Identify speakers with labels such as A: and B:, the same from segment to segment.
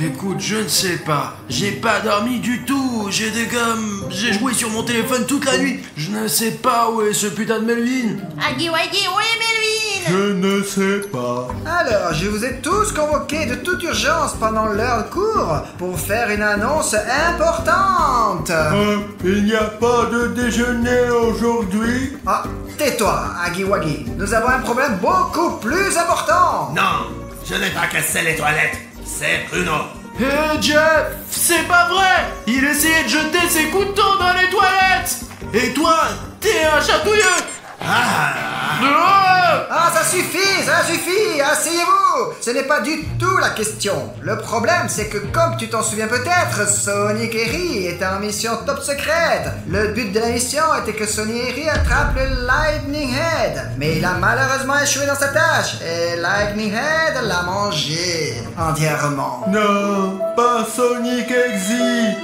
A: Écoute, je ne sais pas. J'ai pas dormi du tout. J'ai joué sur mon téléphone toute la nuit. Je ne sais pas où est ce putain de Melvin.
B: Aggy Waggy, où est Melvin?
C: Je ne sais pas.
D: Alors, je vous ai tous convoqués de toute urgence pendant l'heure de cours pour faire une annonce importante.
C: Il n'y a pas de déjeuner aujourd'hui?
D: Ah, tais-toi, Aggy Waggy. Nous avons un problème beaucoup plus important.
E: Non, je n'ai pas cassé les toilettes. C'est Bruno.
A: Jeff, c'est pas vrai. Il essayait de jeter ses couteaux dans les toilettes. Et toi, t'es un chatouilleux.
D: Ah, ça suffit, asseyez-vous. Ce n'est pas du tout la question. Le problème, c'est que comme tu t'en souviens peut-être, Sonic et Ri étaient en mission top secrète. Le but de la mission était que Sonic et Ri attrapent le Lightning Head. Mais il a malheureusement échoué dans sa tâche. Et Lightning Head l'a mangé entièrement.
C: Non, pas Sonic Exy.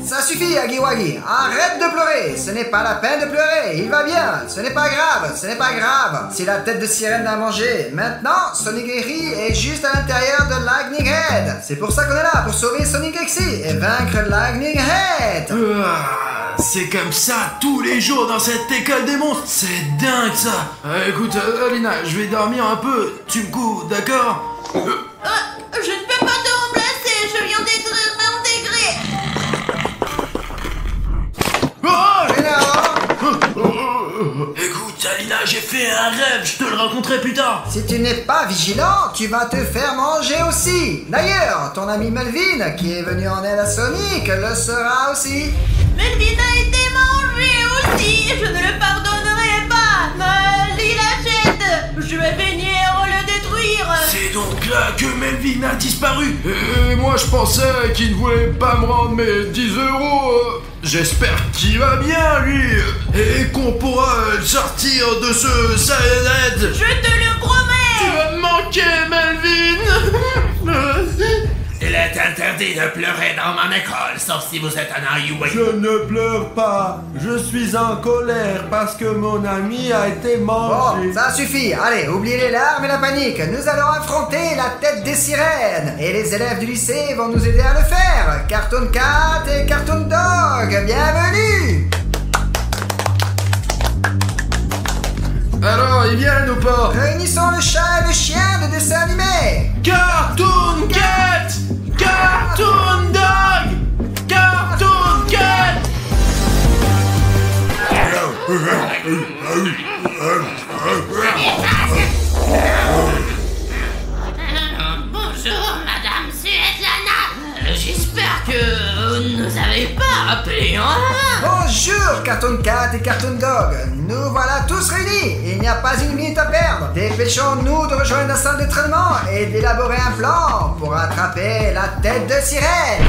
D: Ça suffit, Aggy Waggy. Arrête de pleurer. Ce n'est pas la peine de pleurer. Il va bien. Ce n'est pas grave. Si la tête de sirène l'a mangé. Maintenant, Sonic et Ri est juste à l'intérieur de Lightning Head. C'est pour ça qu'on est là, pour sauver Sonic Exy et vaincre Lightning Head.
A: C'est comme ça tous les jours dans cette école des monstres. C'est dingue ça. Écoute, Alina, je vais dormir un peu. Tu me couvres, d'accord?
B: Je ne peux pas te remplacer, je viens d'être réintégré.
A: Écoute, Alina, j'ai fait un rêve, je te le raconterai plus tard.
D: Si tu n'es pas vigilant, tu vas te faire manger aussi. D'ailleurs, ton ami Melvin, qui est venu en aide à Sonic, le sera aussi.
B: Melvin a été mangé aussi, je ne le pardonnerai pas. Il achète, je vais venir le détruire.
A: C'est donc là que Melvin a disparu. Et moi, je pensais qu'il ne voulait pas me rendre mes 10 euros. J'espère qu'il va bien, lui. Et qu'on pourra le sortir de ce Saiyanhead.
B: Je te le promets.
A: Tu vas me manquer, Melvin.
E: Il est interdit de pleurer dans mon école, sauf si vous êtes un IUA.
C: Je ne pleure pas. Je suis en colère parce que mon ami a été mangé.
D: Bon, ça suffit. Allez, oubliez les larmes et la panique. Nous allons affronter la tête des sirènes. Et les élèves du lycée vont nous aider à le faire. Cartoon Cat et Cartoon Dog, bienvenue.
A: Alors, ils viennent ou pas?
D: Réunissons le chat et le chien de dessin animé.
A: Cartoon Cat! Cartoon Dog! Cartoon Cat!
B: Bonjour, Madame Svetlana. J'espère que vous ne nous avez pas appelé en vain.
D: Bonjour Cartoon Cat et Cartoon Dog. Nous voilà tous réunis. Il n'y a pas une minute à perdre. Dépêchons-nous de rejoindre la salle d'entraînement et d'élaborer un plan pour attraper la tête de sirène.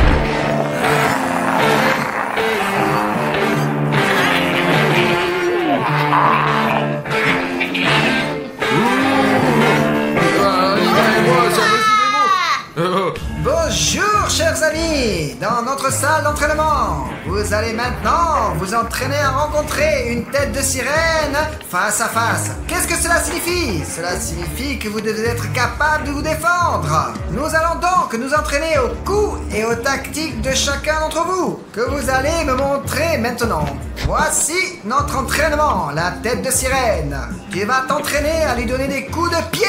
D: Bonjour chers amis. Dans notre salle d'entraînement, vous allez maintenant vous entraîner à rencontrer une tête de sirène face à face. Qu'est-ce que cela signifie? Cela signifie que vous devez être capable de vous défendre. Nous allons donc nous entraîner aux coups et aux tactiques de chacun d'entre vous, que vous allez me montrer maintenant. Voici notre entraînement, la tête de sirène. Tu vas t'entraîner à lui donner des coups de pied.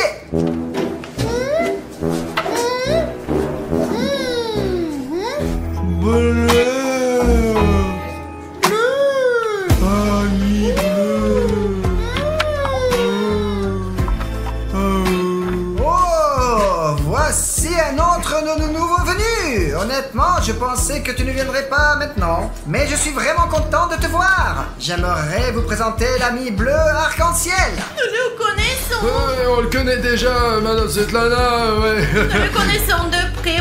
D: Oh, voici un autre de nos nouveaux venus. Honnêtement, je pensais que tu ne viendrais pas maintenant. Mais je suis vraiment content de te voir. J'aimerais vous présenter l'ami bleu arc-en-ciel.
B: Nous le connaissons.
A: Ouais, on le connaît déjà, Madame Svetlana, ouais.
B: Nous le connaissons de près.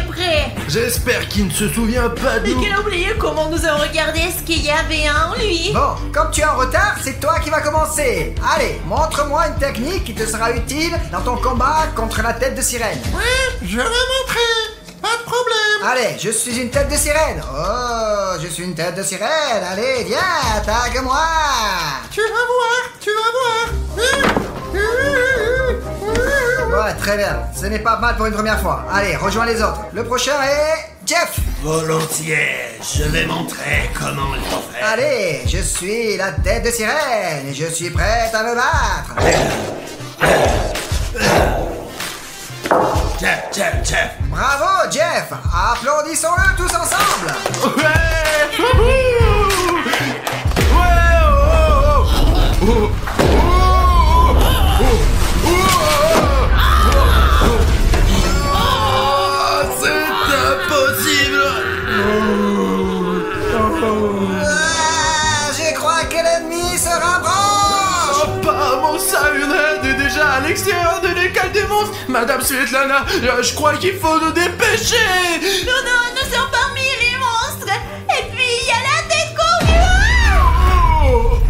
A: J'espère qu'il ne se souvient pas de
B: Mais
A: nous.
B: qu'il a oublié comment nous avons regardé ce qu'il y avait en lui.
D: Bon, comme tu es en retard, c'est toi qui vas commencer. Allez, montre-moi une technique qui te sera utile dans ton combat contre la tête de sirène.
C: Je vais montrer. Pas de problème.
D: Allez, je suis une tête de sirène. Oh, je suis une tête de sirène. Allez, viens, attaque-moi.
C: Tu vas voir.
D: Ouais, très bien. Ce n'est pas mal pour une première fois. Allez, rejoins les autres. Le prochain est... Jeff.
E: Volontiers, je vais montrer comment il faut faire.
D: Allez, je suis la tête de sirène et je suis prête à me battre.
E: Jeff.
D: Bravo, Jeff. Applaudissons-le tous ensemble.
A: Ouais. Wouhou. Ouais. C'est impossible.
D: Je crois que l'ennemi se rapproche.
A: Apparemment, Sirenhead est déjà à l'extérieur de l'école des monstres. Madame Svetlana, je crois qu'il faut nous dépêcher.
B: Non, nous sommes parmi les monstres. Et puis, il y a la tête courue.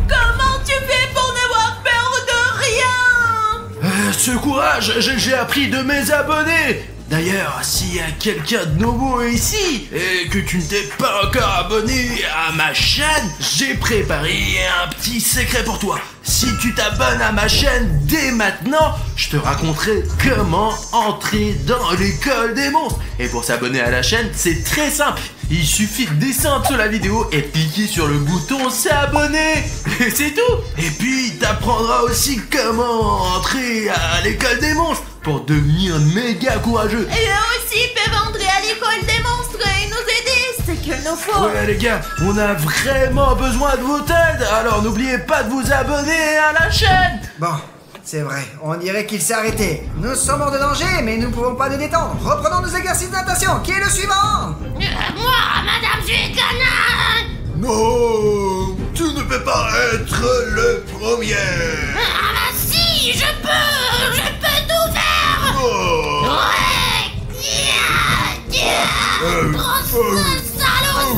B: Comment tu fais pour n'avoir peur de rien?
A: Ce courage, j'ai appris de mes abonnés. D'ailleurs, s'il y a quelqu'un de nouveau ici et que tu ne t'es pas encore abonné à ma chaîne, j'ai préparé un petit secret pour toi. Si tu t'abonnes à ma chaîne dès maintenant, je te raconterai comment entrer dans l'école des monstres. Et pour s'abonner à la chaîne, c'est très simple. Il suffit de descendre sur la vidéo et cliquer sur le bouton s'abonner. Et c'est tout. Et puis, t'apprendras aussi comment entrer à l'école des monstres pour devenir méga courageux.
B: Et eux aussi peuvent entrer à l'école des monstres et nous aider, c'est qu'il nous faut.
A: Ouais les gars, on a vraiment besoin de votre aide, alors n'oubliez pas de vous abonner à la chaîne.
D: Bon, c'est vrai, on dirait qu'il s'est arrêté. Nous sommes hors de danger, mais nous ne pouvons pas nous détendre. Reprenons nos exercices de natation. Qui est le suivant?
B: Moi, Madame Svetlana.
C: Non, tu ne peux pas être le premier.
B: Ah bah si, je peux tout faire.
C: Oh.
B: Ouais. Salaud,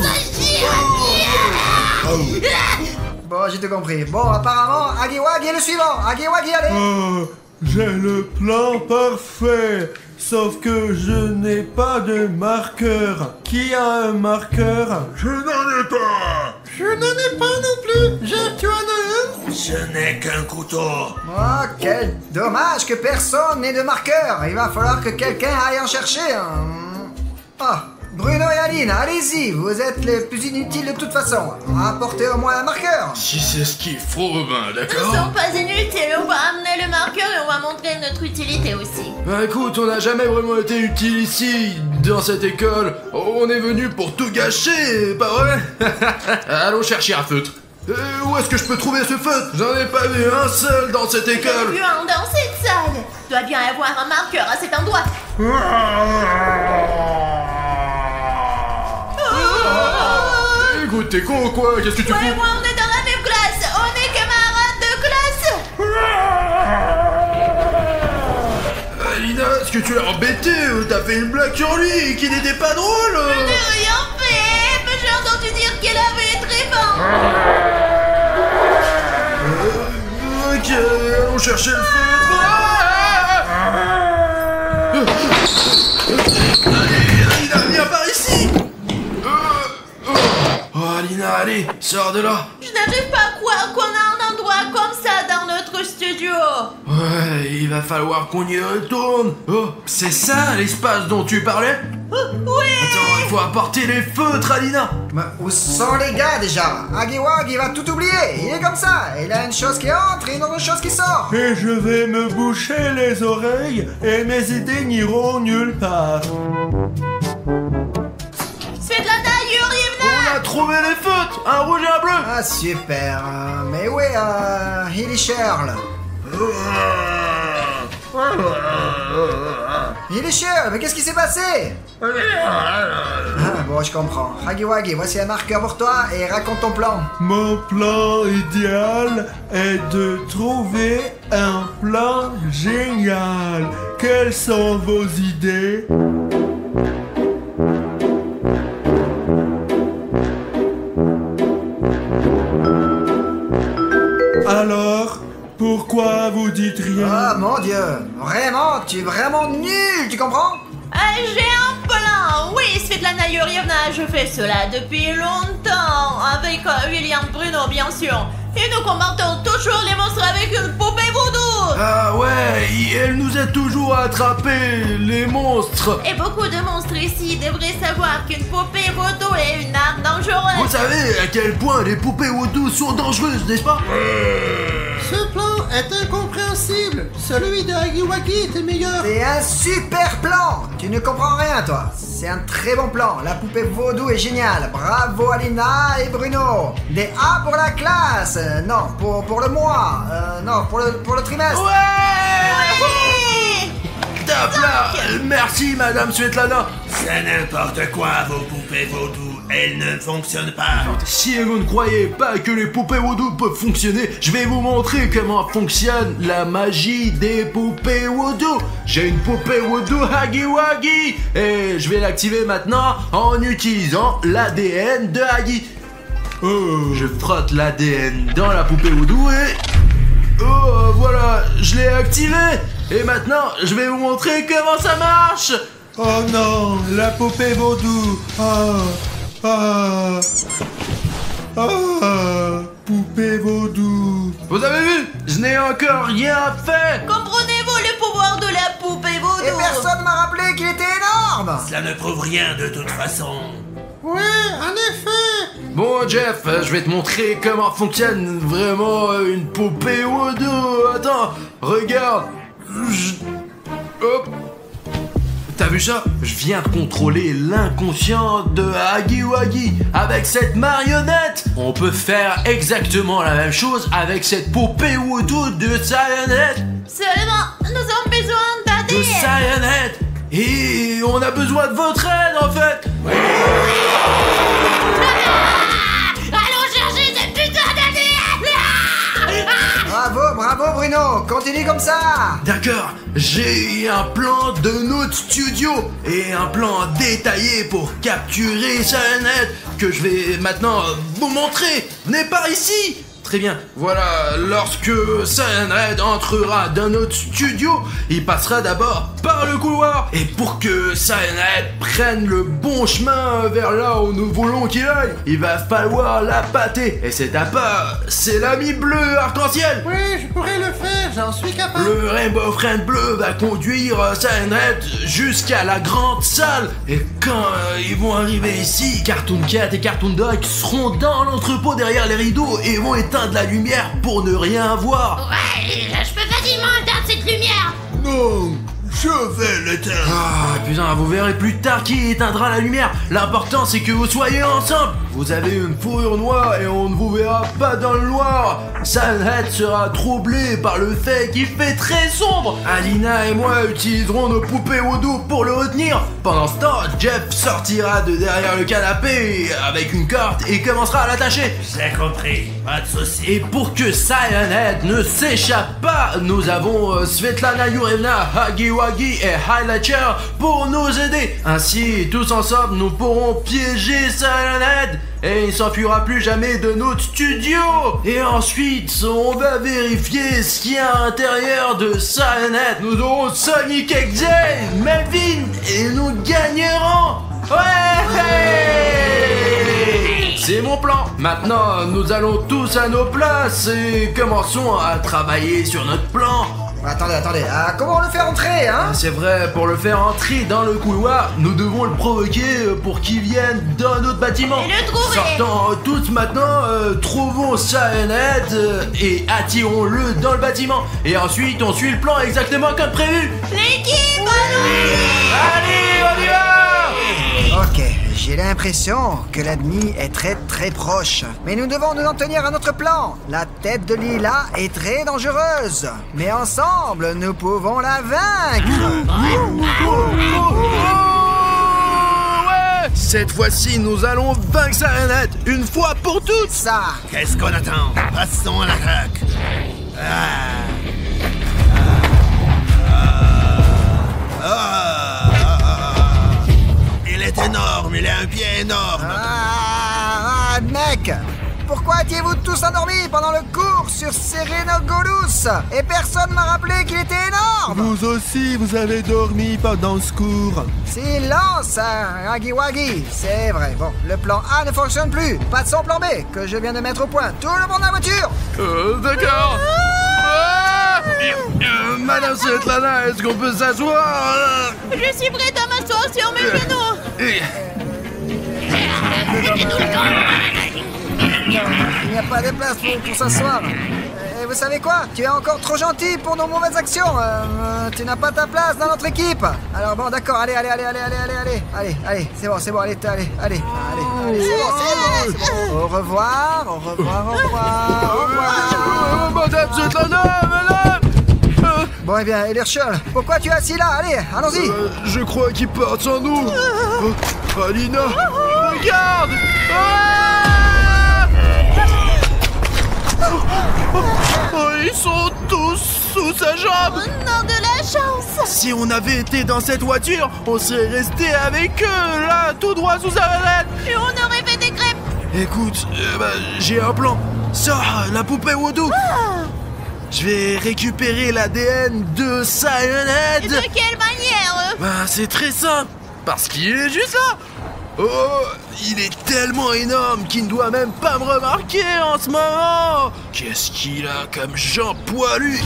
D: Bon, j'ai tout compris. Bon, apparemment, Hagiwagi est le suivant. Hagiwagi, allez.
C: J'ai le plan parfait. Sauf que je n'ai pas de marqueur. Qui a un marqueur? Je n'en ai pas. Je n'en ai pas non plus. Tu en as un?
E: Je n'ai qu'un couteau.
D: Oh, quel dommage que personne n'ait de marqueur. Il va falloir que quelqu'un aille en chercher un. Ah, Bruno et Aline, allez-y. Vous êtes les plus inutiles de toute façon. Apportez au moins un marqueur.
A: Si c'est ce qu'il faut, ben
B: Nous
A: d'accord.
B: sommes pas inutiles, on va amener le marqueur et on va montrer notre utilité aussi.
A: Bah écoute, on n'a jamais vraiment été utile ici, dans cette école. On est venu pour tout gâcher, pas vrai? Allons chercher un feutre. Où est-ce que je peux trouver ce feutre? J'en ai pas vu un seul dans cette école.
B: Bien dans cette salle. Doit bien y avoir un marqueur à cet endroit.
A: Écoute, t'es con ou quoi? Qu'est-ce que tu
B: Toi et
A: fous?
B: moi, on est dans la même classe. On est camarades de classe.
A: Alina, est-ce que tu l'as embêté? T'as fait une blague sur lui qui n'était pas drôle.
B: Je n'ai rien fait. Mais j'ai entendu dire qu'elle avait très faim.
A: Ok, allons chercher le feutre. Allez, Alina, viens par ici. Oh, Alina, allez, sors de là.
B: Je n'arrive pas à croire qu'on a un endroit comme ça dans notre studio.
A: Ouais, il va falloir qu'on y retourne. Oh, c'est ça l'espace dont tu parlais?
B: Oui.
A: Attends, il faut apporter les feutres, Alina.
D: Mais où sont les gars déjà? Hagiwagi va tout oublier. Il est comme ça. Il a une chose qui entre et une autre chose qui sort.
C: Et je vais me boucher les oreilles et mes idées n'iront nulle part.
B: Svetlana Yurievna.
A: On a trouvé les feutres, un rouge et un bleu.
D: Ah super. Mais où est Hilly Shirl? Hilly Shirl, mais qu'est-ce qui s'est passé? Ah bon, je comprends. Hagiwagi, voici un marqueur pour toi et raconte ton plan.
C: Mon plan idéal est de trouver un plan génial. Quelles sont vos idées? Alors, pourquoi vous dites rien?
D: Ah mon dieu, vraiment, tu es vraiment nul, tu comprends?
B: J'ai un plan. Oui, Svetlana Yurievna, je fais cela depuis longtemps. Avec William Bruno, bien sûr. Et nous combattons toujours les monstres avec une poupée voodoo.
A: Ah ouais, elle nous aide toujours à attraper les monstres.
B: Et beaucoup de monstres ici devraient savoir qu'une poupée vaudou est une arme dangereuse.
A: Vous savez à quel point les poupées vaudou sont dangereuses, n'est-ce pas?
C: Ce plan est incompréhensible. Celui de Huggy Wuggy était meilleur.
D: C'est un super plan. Tu ne comprends rien, toi. C'est un très bon plan. La poupée vaudou est géniale. Bravo Alina et Bruno. Des A pour la classe. Non, pour le mois. Non, pour le trimestre.
B: Ouais.
A: Top là. Merci Madame Svetlana.
E: C'est n'importe quoi, vos poupées vaudou. Elles ne fonctionnent pas.
A: Si vous ne croyez pas que les poupées vaudou peuvent fonctionner, je vais vous montrer comment fonctionne la magie des poupées vaudou. J'ai une poupée vaudou Huggy Wuggy et je vais l'activer maintenant en utilisant l'ADN de Huggy. Je frotte l'ADN dans la poupée vaudou et... Oh voilà, je l'ai activé. Et maintenant, je vais vous montrer comment ça marche.
C: Oh non, la poupée vaudou. Poupée vaudou.
A: Vous avez vu? Je n'ai encore rien fait.
B: Comprenez-vous le pouvoir de la poupée vaudou?
D: Et personne m'a rappelé qu'il était énorme.
E: Cela ne prouve rien de toute façon.
C: Ouais, en effet.
A: Bon Jeff, je vais te montrer comment fonctionne vraiment une poupée vaudou. Attends, regarde. Hop. T'as vu ça? Je viens de contrôler l'inconscient de Huggy Wuggy. Avec cette marionnette, on peut faire exactement la même chose avec cette poupée vaudou de Cyanide.
B: Seulement, nous avons besoin
A: De
B: d'ADN.
A: Cyanide. Et on a besoin de votre aide en fait.
B: Allons chercher cette putain d'ADN.
D: Bravo Bruno. Continue comme ça.
A: D'accord, j'ai un plan de notre studio et un plan détaillé pour capturer Cyanide que je vais maintenant vous montrer. Venez par ici. Très bien, voilà, lorsque Cyanide entrera dans notre studio, il passera d'abord par le couloir. Et pour que Cyanide prenne le bon chemin vers là où nous voulons qu'il aille, il va falloir l'appâter. Et cet appât, c'est l'ami bleu arc-en-ciel.
C: Oui, je pourrais le faire, j'en suis capable.
A: Le Rainbow Friend bleu va conduire Cyanide jusqu'à la grande salle. Et quand ils vont arriver ici, Cartoon Cat et Cartoon Dog seront dans l'entrepôt derrière les rideaux et vont éteindre la lumière pour ne rien voir.
B: Ouais, je peux facilement éteindre cette lumière.
E: Non, je vais l'éteindre.
A: Ah putain, vous verrez plus tard qui éteindra la lumière. L'important c'est que vous soyez ensemble. Vous avez une fourrure noire et on ne vous verra pas dans le noir. Cyanide sera troublé par le fait qu'il fait très sombre. Alina et moi utiliserons nos poupées vaudou pour le retenir. Pendant ce temps, Jeff sortira de derrière le canapé avec une corde et commencera à l'attacher.
E: J'ai compris, pas de soucis.
A: Et pour que Cyanide ne s'échappe pas, nous avons Svetlana Yurevna, Huggy Wuggy et Highlighter pour nous aider. Ainsi, tous ensemble, nous pourrons piéger Cyanide et il ne s'enfuira plus jamais de notre studio. Et ensuite, on va vérifier ce qu'il y a à l'intérieur de Cyanide. Nous aurons Sonic XJ, Melvin et nous gagnerons. Ouais! C'est mon plan. Maintenant, nous allons tous à nos places et commençons à travailler sur notre plan.
D: Attendez. Comment on le fait entrer, hein?
A: C'est vrai, pour le faire entrer dans le couloir, nous devons le provoquer pour qu'il vienne dans notre bâtiment.
B: Et le trouver.
A: Sortons tous maintenant, trouvons Cyanide et attirons-le dans le bâtiment. Et ensuite, on suit le plan exactement comme prévu.
B: L'équipe, allons-y.
A: Allez, on y va!
D: Ok, j'ai l'impression que l'ennemi est très proche. Mais nous devons nous en tenir à notre plan. La tête de Lila est très dangereuse. Mais ensemble, nous pouvons la vaincre.
A: Ouais! Cette fois-ci, nous allons vaincre Cyanide une fois pour toutes.
D: Ça.
E: Qu'est-ce qu'on attend? Passons à l'attaque. Il est énorme, il a un pied énorme.
D: Mec, pourquoi étiez-vous tous endormis pendant le cours sur Serenogolus? Et personne m'a rappelé qu'il était énorme.
C: Vous aussi, vous avez dormi pendant ce cours.
D: Silence, Huggy Wuggy. C'est vrai. Bon, le plan A ne fonctionne plus. Pas de son plan B, que je viens de mettre au point. Tout le monde dans la voiture.
A: D'accord. Madame Svetlana, est-ce qu'on peut s'asseoir?
B: Je suis prête à m'asseoir sur mes genoux.
D: Il n'y a pas de place pour s'asseoir. Et vous savez quoi? Tu es encore trop gentil pour nos mauvaises actions. Tu n'as pas ta place dans notre équipe. Alors bon, d'accord, allez, c'est bon, allez, c'est bon. Au revoir.
A: Madame Svetlana, madame.
D: Bon, eh bien, Ederchol, pourquoi tu es assis là? Allez, allons-y.
A: Je crois qu'ils partent sans nous. Alina, regarde. Ils sont tous sous sa jambe.
B: Non, de la chance.
A: Si on avait été dans cette voiture, on serait resté avec eux, là, tout droit sous sa vedette.
B: Et on aurait fait des crêpes.
A: Écoute, j'ai un plan. Sors la poupée Voodoo. Je vais récupérer l'ADN de
B: Et
A: Cyanide.
B: de quelle manière?
A: C'est très simple, parce qu'il est juste là. Oh, il est tellement énorme qu'il ne doit même pas me remarquer en ce moment. Qu'est-ce qu'il a comme Jean poilu?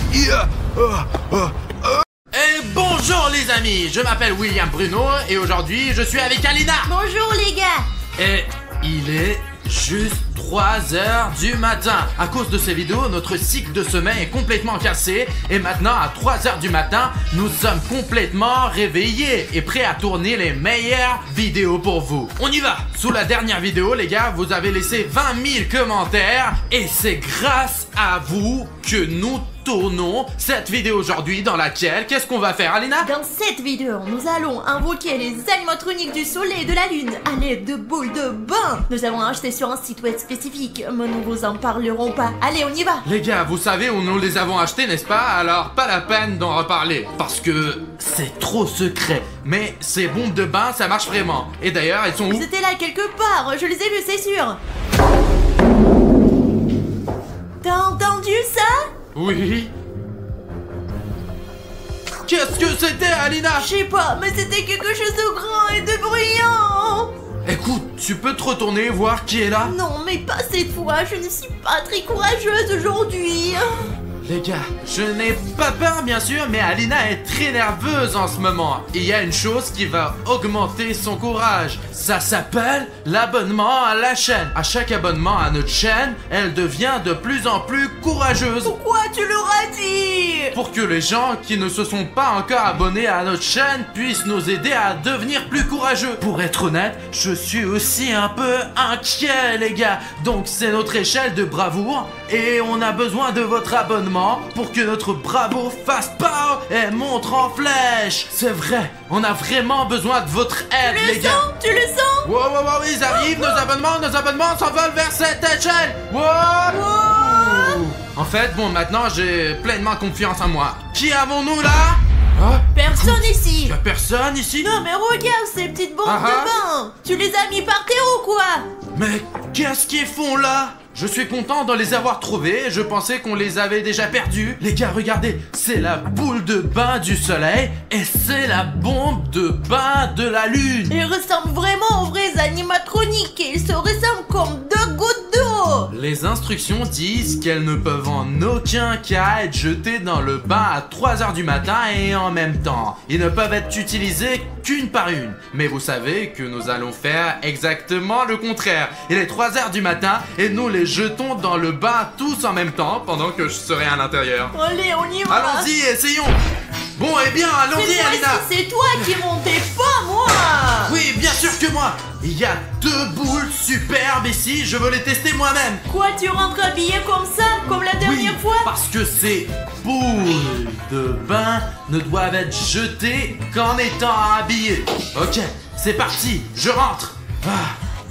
F: Et bonjour les amis, je m'appelle William Bruno et aujourd'hui je suis avec Alina.
B: Bonjour les gars.
F: Et il est juste 3h du matin. À cause de ces vidéos, notre cycle de sommeil est complètement cassé. Et maintenant, à 3h du matin, nous sommes complètement réveillés et prêts à tourner les meilleures vidéos pour vous. On y va. Sous la dernière vidéo, les gars, vous avez laissé 20 000 commentaires. Et c'est grâce à vous que nous tournons cette vidéo aujourd'hui dans laquelle, qu'est-ce qu'on va faire, Alina?
B: Dans cette vidéo, nous allons invoquer les animatroniques du soleil et de la lune à l'aide de boules de bain. Nous avons acheté sur un site web spécifique, mais nous vous en parlerons pas. Allez, on y va.
F: Les gars, vous savez où nous les avons achetés, n'est-ce pas? Alors, pas la peine d'en reparler, parce que c'est trop secret. Mais ces bombes de bain, ça marche vraiment. Et d'ailleurs, elles sont où?
B: C'était là quelque part, je les ai vus, c'est sûr. T'as entendu ça?
F: Oui. Qu'est-ce que c'était, Alina?
B: Je sais pas, mais c'était quelque chose de grand et de bruyant.
F: Écoute, tu peux te retourner voir qui est là?
B: Non, mais pas cette fois, je ne suis pas très courageuse aujourd'hui.
F: Les gars, je n'ai pas peur bien sûr, mais Alina est très nerveuse en ce moment. Et il y a une chose qui va augmenter son courage. Ça s'appelle l'abonnement à la chaîne. À chaque abonnement à notre chaîne, elle devient de plus en plus courageuse.
B: Pourquoi tu l'auras dit?
F: Pour que les gens qui ne se sont pas encore abonnés à notre chaîne puissent nous aider à devenir plus courageux. Pour être honnête, je suis aussi un peu inquiet les gars. Donc c'est notre échelle de bravoure et on a besoin de votre abonnement pour que notre bravoure fasse pow et montre en flèche. C'est vrai, on a vraiment besoin de votre aide les gars.
B: Tu le sens?
F: Wow, ils arrivent, nos abonnements s'envolent vers cette échelle. Wow. En fait, bon, maintenant j'ai pleinement confiance en moi. Qui avons-nous là?
B: Personne ici.
F: Y'a personne ici?
B: Non mais regarde ces petites bombes de bain. Tu les as mis par terre ou quoi?
F: Mais qu'est-ce qu'ils font là? Je suis content de les avoir trouvés, je pensais qu'on les avait déjà perdus. Les gars, regardez, c'est la boule de bain du soleil et c'est la bombe de bain de la lune.
B: Ils ressemblent vraiment aux vrais animatroniques et ils se ressemblent comme deux gouttes d'eau.
F: Les instructions disent qu'elles ne peuvent en aucun cas être jetées dans le bain à 3h du matin et en même temps. Ils ne peuvent être utilisés qu'une par une. Mais vous savez que nous allons faire exactement le contraire. Il est 3h du matin et nous les jetons dans le bain tous en même temps pendant que je serai à l'intérieur.
B: Allez, on y va.
F: Allons-y, essayons. Bon, eh bien, allons-y, Alina.
B: C'est toi qui montais, pas moi.
F: Oui, bien sûr que moi. Il y a 2 boules superbes ici, je veux les tester moi-même.
B: Quoi, tu rentres habillé comme ça, comme la dernière fois?
F: Parce que ces boules de bain ne doivent être jetées qu'en étant habillées. Ok, c'est parti, je rentre.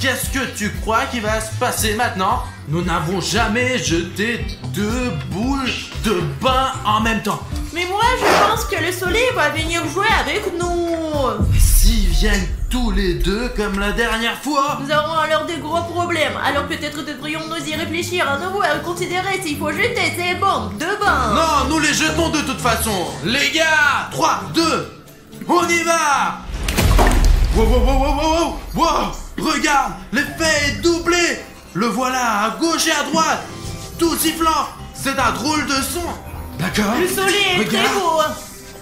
F: Qu'est-ce que tu crois qui va se passer maintenant? Nous n'avons jamais jeté 2 boules de bain en même temps.
B: Mais moi, je pense que le soleil va venir jouer avec nous.
F: Et s'ils viennent tous les deux comme la dernière fois?
B: Nous aurons alors des gros problèmes. Alors peut-être devrions-nous y réfléchir à nouveau et considérer s'il faut jeter ces bombes de bain.
F: Non, nous les jetons de toute façon. Les gars, 3, 2, on y va. Wow, wow, wow, wow, wow, wow. Regarde, l'effet est doublé. Le voilà à gauche et à droite, tout sifflant. C'est un drôle de son. D'accord.
B: Le soleil est très beau.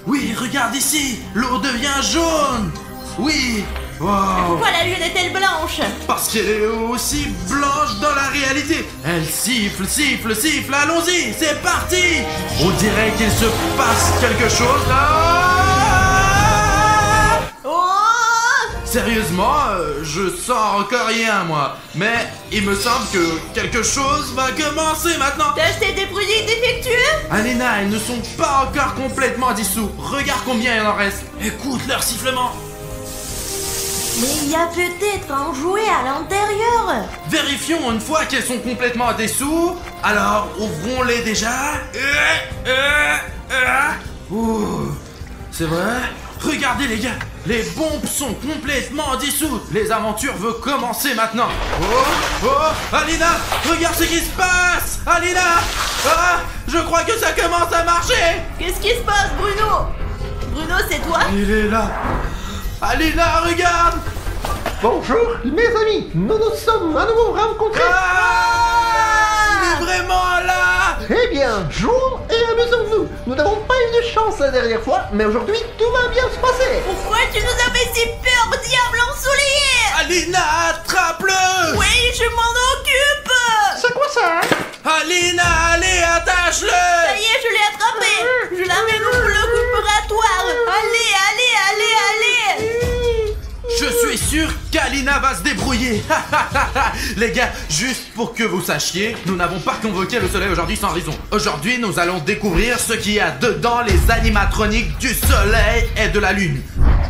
F: Oui, regarde ici, l'eau devient jaune. Oui. Wow.
B: Pourquoi la lune est-elle blanche?
F: Parce qu'elle est aussi blanche dans la réalité. Elle siffle, siffle, siffle. Allons-y, c'est parti. On dirait qu'il se passe quelque chose là. Sérieusement, je sens encore rien moi. Mais il me semble que quelque chose va commencer maintenant.
B: T'as acheté des produits défectueux?
F: Alina, ils ne sont pas encore complètement dissous. Regarde combien il en reste. Écoute leur sifflement.
B: Mais il y a peut-être un jouet à l'intérieur.
F: Vérifions une fois qu'elles sont complètement dessous. Alors, ouvrons-les déjà. Ouh, c'est vrai? Regardez les gars, les bombes sont complètement dissoutes. Les aventures vont commencer maintenant. Oh, oh, Alina, regarde ce qui se passe. Alina, ah, je crois que ça commence à marcher.
B: Qu'est-ce qui se passe, Bruno? Bruno, c'est toi?
F: Il est là. Alina, regarde.
C: Bonjour mes amis, nous nous sommes à nouveau rencontrés.
F: Il est vraiment là.
C: Eh bien, jouons et amusons-nous. Nous n'avons pas eu de chance la dernière fois, mais aujourd'hui tout va bien se passer.
B: Pourquoi tu nous as fait si peur, diable ensoleillé?
F: Alina, attrape-le.
B: Oui, je m'en occupe.
C: C'est quoi ça?
F: Alina, allez, attache-le.
B: Ça y est, je l'ai attrapé. Je l'amène au rouleau coopératoire. Allez, allez, allez, allez.
F: Je suis sûr qu'Alina va se débrouiller. Les gars, juste pour que vous sachiez, nous n'avons pas convoqué le soleil aujourd'hui sans raison. Aujourd'hui, nous allons découvrir ce qu'il y a dedans les animatroniques du soleil et de la lune.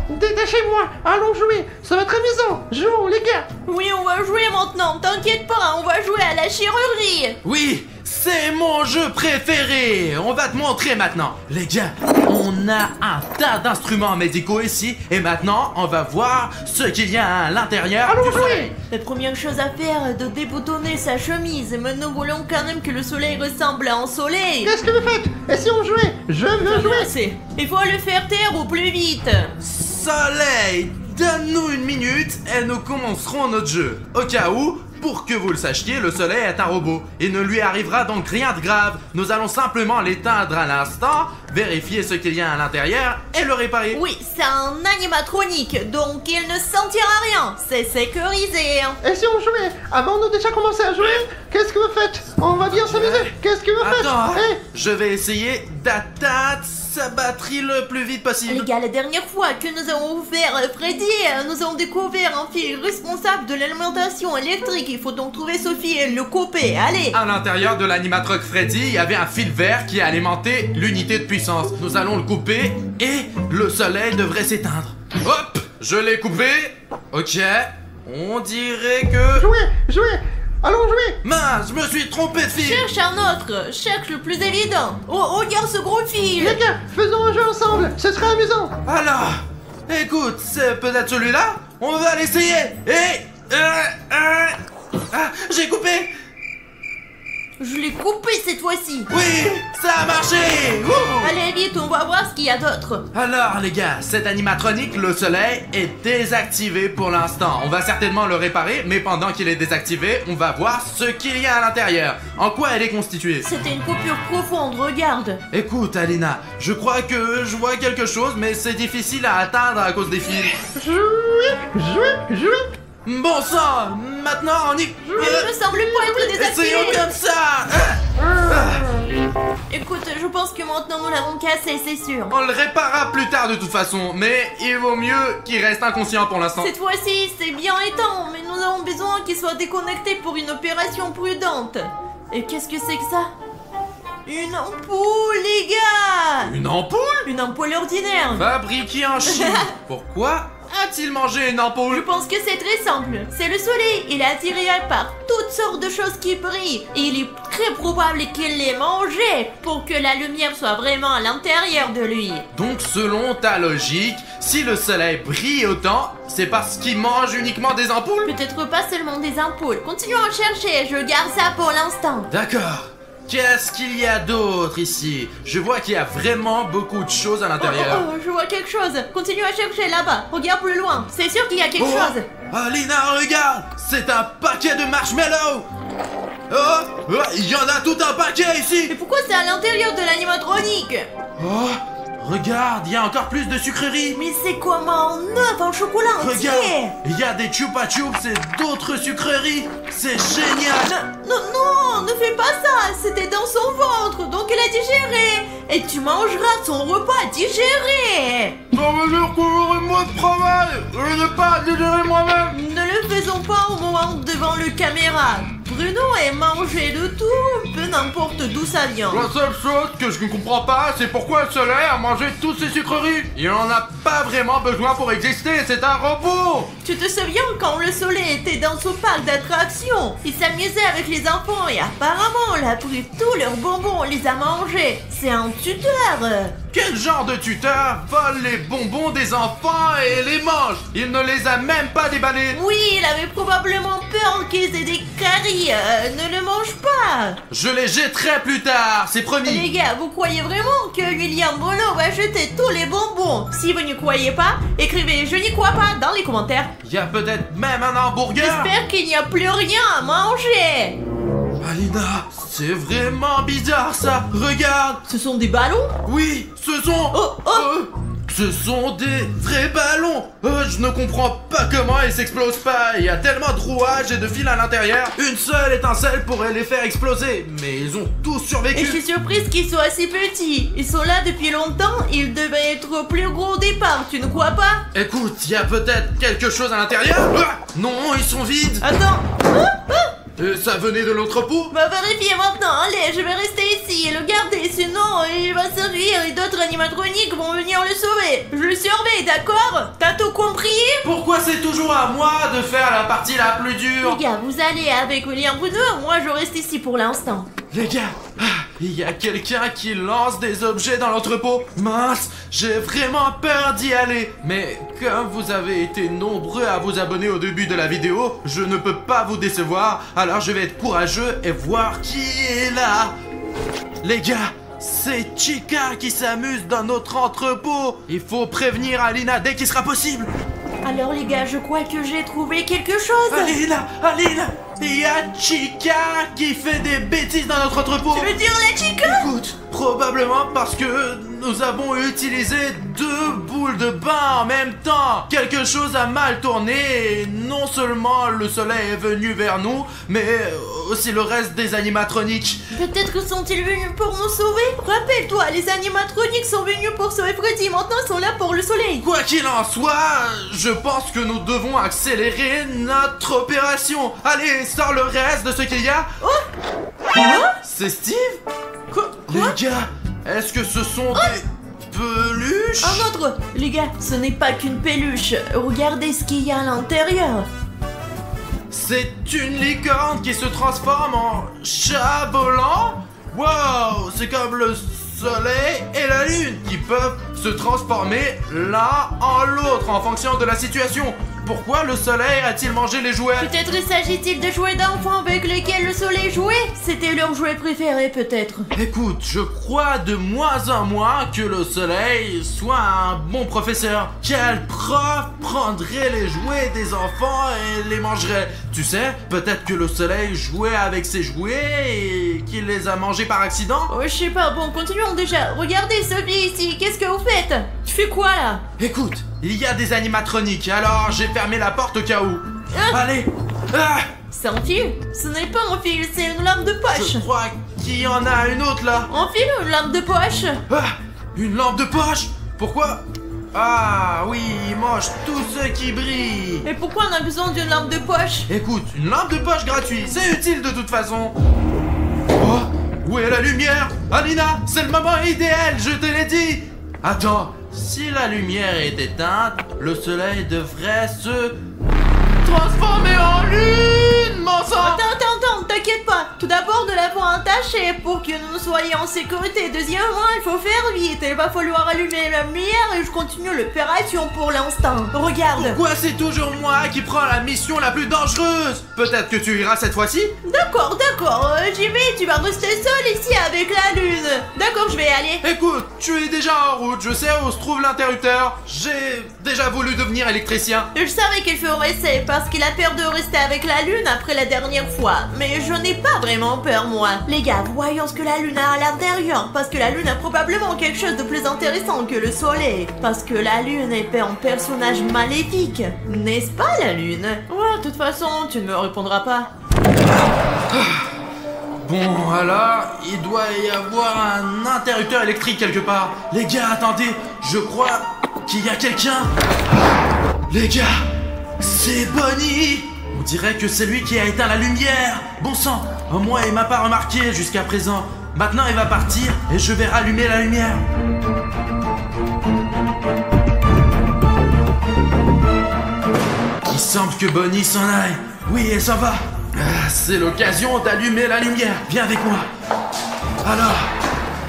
C: Détachez-moi, allons jouer, ça va être amusant. Jouons les gars.
B: Oui, on va jouer maintenant. T'inquiète pas, on va jouer à la chirurgie.
F: Oui, c'est mon jeu préféré. On va te montrer maintenant. Les gars, on a un tas d'instruments médicaux ici. Et maintenant, on va voir ce qu'il y a à l'intérieur.
C: Allons
F: du
C: jouer.
F: soleil.
B: La première chose à faire est de déboutonner sa chemise. Mais nous voulons quand même que le soleil ressemble à un soleil.
C: Qu'est-ce que vous faites? Et si on jouait? Je veux jouer.
B: Assez. Il faut le faire taire au plus vite.
F: Soleil, donne-nous une minute et nous commencerons notre jeu. Au cas où, pour que vous le sachiez, le soleil est un robot. Il ne lui arrivera donc rien de grave. Nous allons simplement l'éteindre à l'instant, vérifier ce qu'il y a à l'intérieur et le réparer.
B: Oui, c'est un animatronique, donc il ne sentira rien. C'est sécurisé.
C: Et si on jouait? Avons-nous déjà commencé à jouer? Qu'est-ce que vous faites? On va bien s'amuser. Qu'est-ce que vous faites?
F: Attends,
C: Eh,
F: je vais essayer d'atteindre sa batterie le plus vite possible.
B: Les gars, la dernière fois que nous avons ouvert Freddy, nous avons découvert un fil responsable de l'alimentation électrique. Il faut donc trouver ce fil et le couper. Allez.
F: À l'intérieur de l'animatroc Freddy, il y avait un fil vert qui alimentait l'unité de puissance. Nous allons le couper et le soleil devrait s'éteindre. Hop, je l'ai coupé. Ok, on dirait que...
C: jouez. Allons jouer.
F: Mince, je me suis trompé de fil.
B: Cherche un autre. Cherche le plus évident. Oh, regarde ce gros fil.
C: Les gars, faisons un jeu ensemble. Ce serait amusant.
F: Alors, écoute, c'est peut-être celui-là. On va l'essayer. Et... j'ai coupé.
B: Je l'ai coupé cette fois-ci.
F: Oui, ça a marché. Wouh.
B: Allez vite, on va voir ce qu'il y a d'autre.
F: Alors les gars, cet animatronique, le soleil, est désactivé pour l'instant. On va certainement le réparer, mais pendant qu'il est désactivé, on va voir ce qu'il y a à l'intérieur. En quoi elle est constituée.
B: C'était une coupure profonde, regarde.
F: Écoute Alina, je crois que je vois quelque chose, mais c'est difficile à atteindre à cause des fils.
C: Jouez.
F: Bon sang, maintenant on y...
B: Il ne semble pas être
F: Essayons
B: désactivé.
F: comme ça.
B: Écoute, je pense que maintenant nous l'avons cassé, c'est sûr.
F: On le réparera plus tard de toute façon, mais il vaut mieux qu'il reste inconscient pour l'instant.
B: Cette fois-ci, c'est bien éteint, mais nous avons besoin qu'il soit déconnecté pour une opération prudente. Et qu'est-ce que c'est que ça? Une ampoule, les gars!
F: Une ampoule
B: Une ampoule ordinaire.
F: fabriquée en Chine. Pourquoi a-t-il mangé une
B: Je
F: ampoule?
B: pense que c'est très simple. C'est le soleil. Il est attiré par toutes sortes de choses qui brillent. Et il est très probable qu'il les mangeait pour que la lumière soit vraiment à l'intérieur de lui.
F: Donc selon ta logique, si le soleil brille autant, c'est parce qu'il mange uniquement des ampoules?
B: Peut-être pas seulement des ampoules. Continuons à chercher. Je garde ça pour l'instant.
F: D'accord. Qu'est-ce qu'il y a d'autre ici? Je vois qu'il y a vraiment beaucoup de choses à l'intérieur.
B: Oh, je vois quelque chose. Continue à chercher là-bas. Regarde plus loin. C'est sûr qu'il y a quelque chose.
F: Alina, regarde! C'est un paquet de marshmallows! Oh! Il y en a tout un paquet
B: Mais
F: ici!
B: pourquoi c'est à l'intérieur de l'animatronique?
F: Oh! Regarde, il y a encore plus de sucreries!
B: Mais c'est comment neuf en chocolat entier?
F: Regarde! Il y a des chupa chups et d'autres sucreries! C'est génial!
B: Non, non, ne fais pas ça. C'était dans son ventre, donc il a digéré. Et tu mangeras son repas digéré.
A: Ça veut dire que j'aurai moins de travail. Je n'ai pas à digérer moi-même.
B: Ne le faisons pas au moment devant le caméra. Bruno est mangé de tout, peu n'importe d'où ça vient.
A: La seule chose que je ne comprends pas, c'est pourquoi le soleil a mangé toutes ces sucreries.
F: Il en a pas vraiment besoin pour exister, c'est un robot!
B: Tu te souviens quand le soleil était dans ce parc d'attractions? Il s'amusait avec les enfants et apparemment il a pris tous leurs bonbons, les a mangés. C'est un tuteur.
F: Quel genre de tuteur vole les bonbons des enfants et les mange? Il ne les a même pas déballés!
B: Oui, il avait probablement peur qu'ils aient des caries. Ne le mange pas.
F: Je les jetterai plus tard, c'est
B: Les
F: promis!
B: gars, vous croyez vraiment que William Bono va jeter tous les bonbons? Si vous n'y croyez pas, écrivez « Je n'y crois pas » dans les commentaires.
F: Il y a peut-être même un hamburger!
B: J'espère qu'il n'y a plus rien à manger.
F: Alina, c'est vraiment bizarre ça! Regarde!
B: Ce sont des ballons?
F: Oui, ce sont...
B: Oh, oh.
F: Ce sont des vrais ballons! Je ne comprends pas comment ils s'explosent pas! Il y a tellement de rouages et de fils à l'intérieur! Une seule étincelle pourrait les faire exploser! Mais ils ont tous
B: Et je
F: survécu!
B: suis surprise qu'ils soient si petits. Ils sont là depuis longtemps, ils devaient être plus gros au départ, tu ne crois pas?
F: Écoute, il y a peut-être quelque chose à l'intérieur? Ah non, ils sont vides!
B: Attends.
F: Ça venait de l'entrepôt?
B: Va vérifier maintenant, allez, je vais rester ici et le garder, sinon il va servir et d'autres animatroniques vont venir le sauver. Je le surveille, d'accord? T'as tout compris?
F: Pourquoi c'est toujours à moi de faire la partie la plus dure?
B: Les gars, vous allez avec William Bruno, moi je reste ici pour l'instant.
F: Les gars, il y a quelqu'un qui lance des objets dans l'entrepôt. Mince, j'ai vraiment peur d'y aller. Mais comme vous avez été nombreux à vous abonner au début de la vidéo, je ne peux pas vous décevoir. Alors je vais être courageux et voir qui est là. Les gars, c'est Chica qui s'amuse dans notre entrepôt. Il faut prévenir Alina dès qu'il sera possible.
B: Alors les gars, je crois que j'ai trouvé quelque chose.
F: Alina, il y a Chica qui fait des bêtises dans notre entrepôt.
B: Tu veux dire la chica?
F: Écoute, probablement parce que nous avons utilisé 2 boules de bain en même temps. Quelque chose a mal tourné et non seulement le soleil est venu vers nous, mais aussi le reste des animatroniques.
B: Peut-être sont-ils venus pour nous sauver? Rappelle-toi, les animatroniques sont venus pour sauver Freddy, maintenant ils sont là pour le soleil.
F: Quoi qu'il en soit, je pense que nous devons accélérer notre opération. Allez, sors le reste de ce qu'il y a. C'est Steve?
B: Quoi?
F: Les gars, est-ce que ce sont des peluches?
B: Un autre. Les gars, ce n'est pas qu'une peluche. Regardez ce qu'il y a à l'intérieur.
F: C'est une licorne qui se transforme en chat volant? Wow, c'est comme le soleil et la lune qui peuvent se transformer l'un en l'autre en fonction de la situation. Pourquoi le soleil a-t-il mangé les jouets?
B: Peut-être s'agit-il de jouets d'enfants avec lesquels le soleil jouait? C'était leur jouet préféré peut-être.
F: Écoute, je crois de moins en moins que le soleil soit un bon professeur. Quel prof prendrait les jouets des enfants et les mangerait? Tu sais, peut-être que le soleil jouait avec ses jouets et qu'il les a mangés par accident?
B: Oh, je sais pas, bon, continuons déjà. Regardez Sophie ici, qu'est-ce que vous faites? Tu fais quoi là?
F: Écoute, il y a des animatroniques, alors j'ai fermé la porte au cas où. Allez!
B: C'est un fil? Ce n'est pas un fil, c'est une lampe de poche.
F: Je crois qu'il y en a une autre là.
B: Un fil ou une lampe de poche?
F: Une lampe de poche? Pourquoi? Ah oui, il mange tout ce qui brille.
B: Et pourquoi on a besoin d'une lampe de poche?
F: Écoute, une lampe de poche gratuite, c'est utile de toute façon. Oh, où est la lumière? Alina, c'est le moment idéal, je te l'ai dit. Attends, si la lumière est éteinte, le soleil devrait se transformer en lune, mon sang.
B: Attends, t'inquiète pas. Tout d'abord, de la peau attachée pour que nous soyons en sécurité. Deuxièmement, il faut faire vite. Il va falloir allumer la lumière et je continue l'opération pour l'instant. Regarde.
F: Pourquoi c'est toujours moi qui prends la mission la plus dangereuse? Peut-être que tu iras cette fois-ci?
B: D'accord, j'y vais. Tu vas rester seul ici avec la lune. D'accord, je vais aller.
F: Écoute, tu es déjà en route, je sais où se trouve l'interrupteur. J'ai déjà voulu devenir électricien.
B: Je savais qu'il ferait ça parce qu'il a peur de rester avec la lune après la dernière fois. Mais je n'ai pas vraiment peur, moi. Les gars, voyons ce que la lune a à l'intérieur. Parce que la lune a probablement quelque chose de plus intéressant que le soleil. Parce que la lune est un personnage maléfique. N'est-ce pas, la lune? Ouais, de toute façon, tu ne me répondras pas.
F: Bon, alors, il doit y avoir un interrupteur électrique quelque part. Les gars, attendez, je crois qu'il y a quelqu'un. Les gars, c'est Bonnie. On dirait que c'est lui qui a éteint la lumière. Bon sang, au moins il m'a pas remarqué jusqu'à présent. Maintenant il va partir et je vais rallumer la lumière. Il semble que Bonnie s'en aille. Oui, elle s'en va. C'est l'occasion d'allumer la lumière. Viens avec moi. Alors,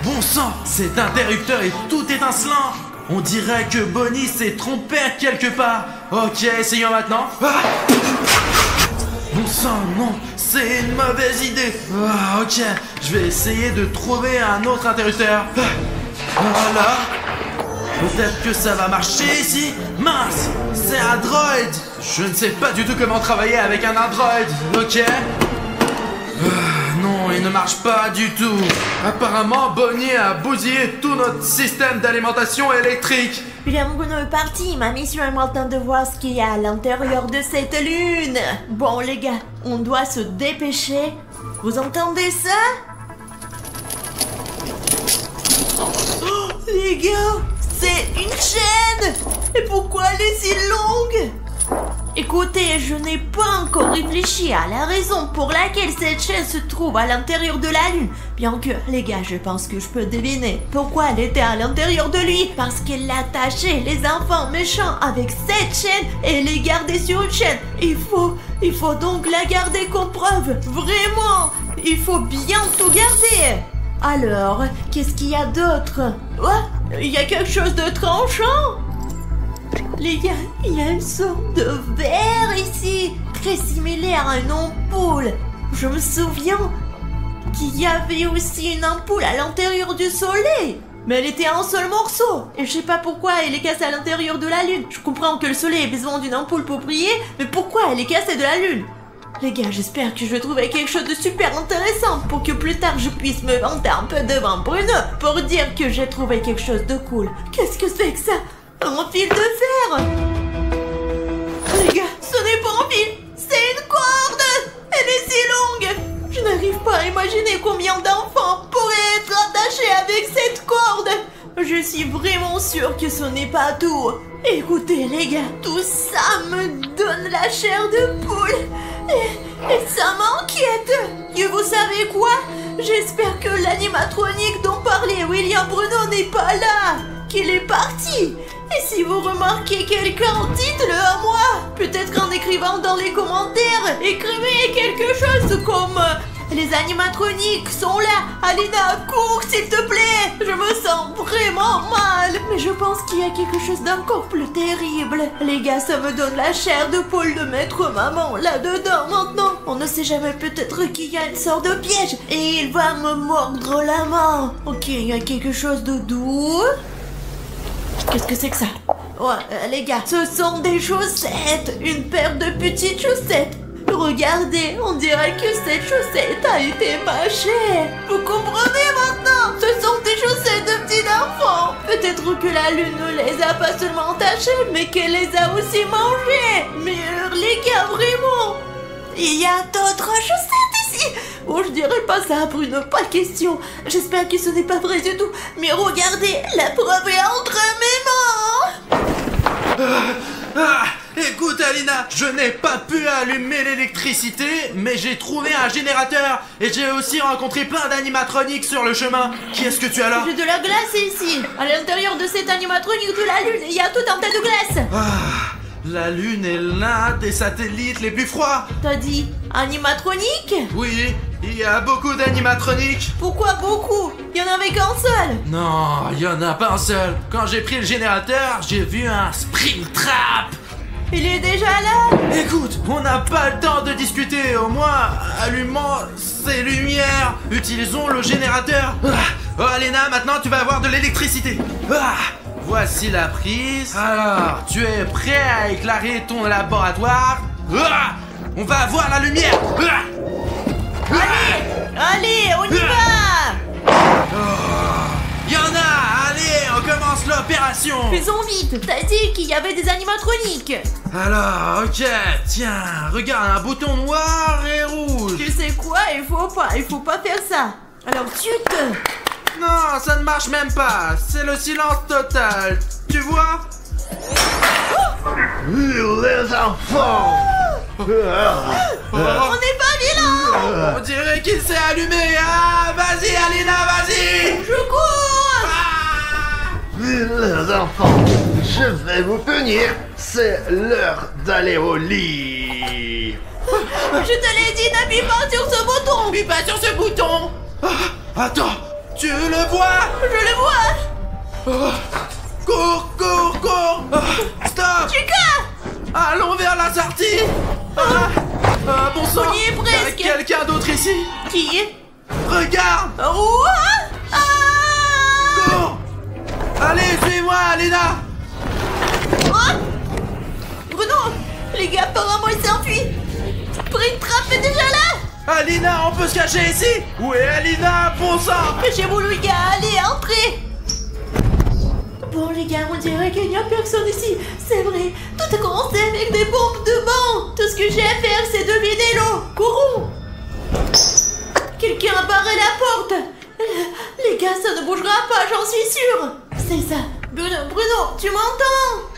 F: bon sang, cet interrupteur est tout étincelant. On dirait que Bonnie s'est trompée quelque part. Ok, essayons maintenant. Ah, bon sang, non, c'est une mauvaise idée. Ah, ok, je vais essayer de trouver un autre interrupteur. Ah, voilà. Peut-être que ça va marcher ici. Mince, c'est un droïde. Je ne sais pas du tout comment travailler avec un android. Ok. Non, il ne marche pas du tout. Apparemment, Bonnie a bousillé tout notre système d'alimentation électrique.
B: William Bruno est parti. Ma mission est maintenant de voir ce qu'il y a à l'intérieur de cette lune. Bon, les gars, on doit se dépêcher. Vous entendez ça? Oh, les gars, c'est une chaîne. Et pourquoi elle est si longue? Écoutez, je n'ai pas encore réfléchi à la raison pour laquelle cette chaîne se trouve à l'intérieur de la lune. Bien que, les gars, je pense que je peux deviner pourquoi elle était à l'intérieur de lui. Parce qu'elle attachait les enfants méchants avec cette chaîne et les gardait sur une chaîne. Il faut donc la garder comme preuve. Vraiment, il faut bien tout garder. Alors, qu'est-ce qu'il y a d'autre? Ouais, il y a quelque chose de tranchant. Les gars, il y a une sorte de verre ici, très similaire à une ampoule. Je me souviens qu'il y avait aussi une ampoule à l'intérieur du soleil. Mais elle était un seul morceau. Et je sais pas pourquoi elle est cassée à l'intérieur de la lune. Je comprends que le soleil ait besoin d'une ampoule pour briller, mais pourquoi elle est cassée de la lune? Les gars, j'espère que je vais trouver quelque chose de super intéressant pour que plus tard je puisse me vanter un peu devant Bruno pour dire que j'ai trouvé quelque chose de cool. Qu'est-ce que c'est que ça? Un fil de fer! Les gars, ce n'est pas un fil, c'est une corde! Elle est si longue! Je n'arrive pas à imaginer combien d'enfants pourraient être attachés avec cette corde! Je suis vraiment sûre que ce n'est pas tout. Écoutez les gars, tout ça me donne la chair de poule. Et ça m'inquiète. Et vous savez quoi? J'espère que l'animatronique dont parlait William Bruno n'est pas là, qu'il est parti. Et si vous remarquez quelqu'un, dites-le à moi. Peut-être qu'en écrivant dans les commentaires, écrivez quelque chose comme les animatroniques sont là. Alina, cours s'il te plaît. Je me sens vraiment mal. Mais je pense qu'il y a quelque chose d'encore plus terrible. Les gars, ça me donne la chair de poule de mettre maman là-dedans maintenant. On ne sait jamais, peut-être qu'il y a une sorte de piège et il va me mordre la main. Ok, il y a quelque chose de doux. Qu'est-ce que c'est que ça? Ouais, les gars, ce sont des chaussettes. Une paire de petites chaussettes. Regardez, on dirait que cette chaussette a été mâchée. Vous comprenez maintenant? Ce sont des chaussettes de petits enfants. Peut-être que la lune ne les a pas seulement tachées, mais qu'elle les a aussi mangées. Mais les gars, vraiment, il y a d'autres chaussettes ici. Oh, je dirais pas ça à Bruno, pas question. J'espère que ce n'est pas vrai du tout. Mais regardez, la preuve est entre mes mains.
F: Écoute Alina, je n'ai pas pu allumer l'électricité, mais j'ai trouvé un générateur et j'ai aussi rencontré plein d'animatroniques sur le chemin. Qui est-ce que tu as là?
B: J'ai de la glace ici. À l'intérieur de cet animatronique de la Lune, il y a tout un tas de glace.
F: Ah, la Lune est l'un des satellites les plus froids.
B: T'as dit animatronique?
F: Oui, il y a beaucoup d'animatroniques.
B: Pourquoi beaucoup? Il y en avait qu'un seul.
F: Non, il y en a pas un seul. Quand j'ai pris le générateur, j'ai vu un Springtrap.
B: Il est déjà là.
F: Écoute, on n'a pas le temps de discuter. Au moins, allumons ces lumières. Utilisons le générateur. Oh, Alina, maintenant tu vas avoir de l'électricité. Voici la prise. Alors, tu es prêt à éclairer ton laboratoire? On va avoir la lumière.
B: Allez, on y va.
F: Y en a. Allez, on commence l'opération.
B: Faisons vite. T'as dit qu'il y avait des animatroniques.
F: Alors, ok, tiens, regarde, un bouton noir et rouge.
B: Tu sais quoi? Il faut pas faire ça. Alors zut.
F: Non, ça ne marche même pas. C'est le silence total. Tu vois?
E: Les enfants!
B: On n'est pas vilain.
F: On dirait qu'il s'est allumé. Ah, vas-y, Alina, vas-y.
B: Je cours.
E: Les enfants, je vais vous punir. C'est l'heure d'aller au lit.
B: Je te l'ai dit, n'appuie pas sur ce bouton.
F: Appuie pas sur ce bouton. Attends, tu le vois?
B: Je le vois.
F: Cours, cours, cours. Stop.
B: Chica.
F: Allons vers la sortie. Bon sang.
B: On y est presque.
F: Y a quelqu'un d'autre ici?
B: Qui?
F: Regarde. Cours. Allez, suis-moi, Alina.
B: Bruno, les gars, apparemment il s'est enfui. Springtrap est déjà là.
F: Alina, on peut se cacher ici. Où est Alina, bon sang?
B: Cachez-vous les gars, allez, entrez. Bon les gars, on dirait qu'il n'y a personne ici. C'est vrai, tout a commencé avec des bombes de banc. Tout ce que j'ai à faire, c'est de vider l'eau. Courons. Quelqu'un a barré la porte. Les gars, ça ne bougera pas, j'en suis sûre. C'est ça. Bruno, tu m'entends?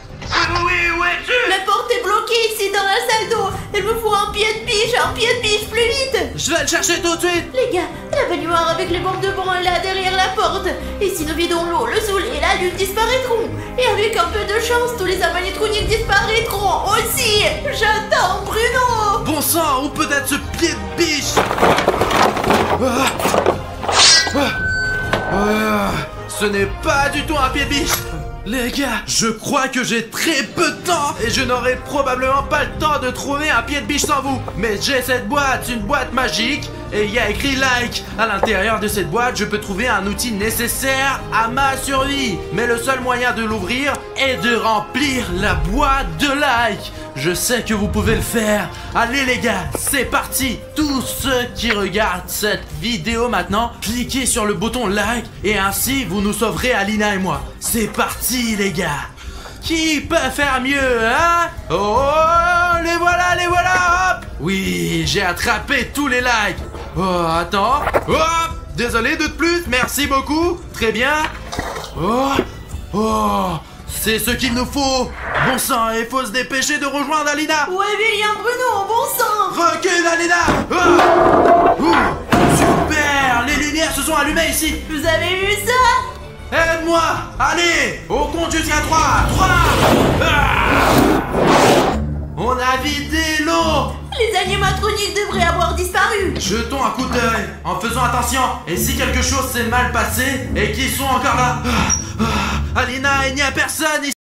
E: Oui, où es-tu?
B: La porte est bloquée ici dans la salle d'eau. Il me faut un pied de biche plus vite.
F: Je vais le chercher tout de suite.
B: Les gars, la baignoire avec les bombes de banc est là derrière la porte. Et si nous vidons l'eau, le soleil et la lune disparaîtront. Et avec un peu de chance, tous les animatroniques disparaîtront aussi. J'attends Bruno.
F: Bon sang, ou peut-être ce pied de biche. Ce n'est pas du tout un pied de biche. Les gars, je crois que j'ai très peu de temps et je n'aurai probablement pas le temps de trouver un pied de biche sans vous. Mais j'ai cette boîte, une boîte magique, et il y a écrit like. À l'intérieur de cette boîte, je peux trouver un outil nécessaire à ma survie. Mais le seul moyen de l'ouvrir est de remplir la boîte de like. Je sais que vous pouvez le faire. Allez les gars, c'est parti. Tous ceux qui regardent cette vidéo maintenant, cliquez sur le bouton like et ainsi vous nous sauverez Alina et moi. C'est parti les gars. Qui peut faire mieux, hein? Oh, les voilà, hop. Oui, j'ai attrapé tous les likes. Oh, attends. Hop, désolé de plus, merci beaucoup. Très bien. Oh, c'est ce qu'il nous faut. Bon sang, il faut se dépêcher de rejoindre Alina.
B: Ouais, William, Bruno, bon sang.
F: Recule, Alina. Super, les lumières se sont allumées ici.
B: Vous avez vu ça?
F: Aide-moi. Allez, au compte jusqu'à 3. 3. On a vidé l'eau.
B: Les animatroniques devraient avoir disparu.
F: Jetons un coup d'œil en faisant attention. Et si quelque chose s'est mal passé et qu'ils sont encore là. Alina, il n'y a personne ici.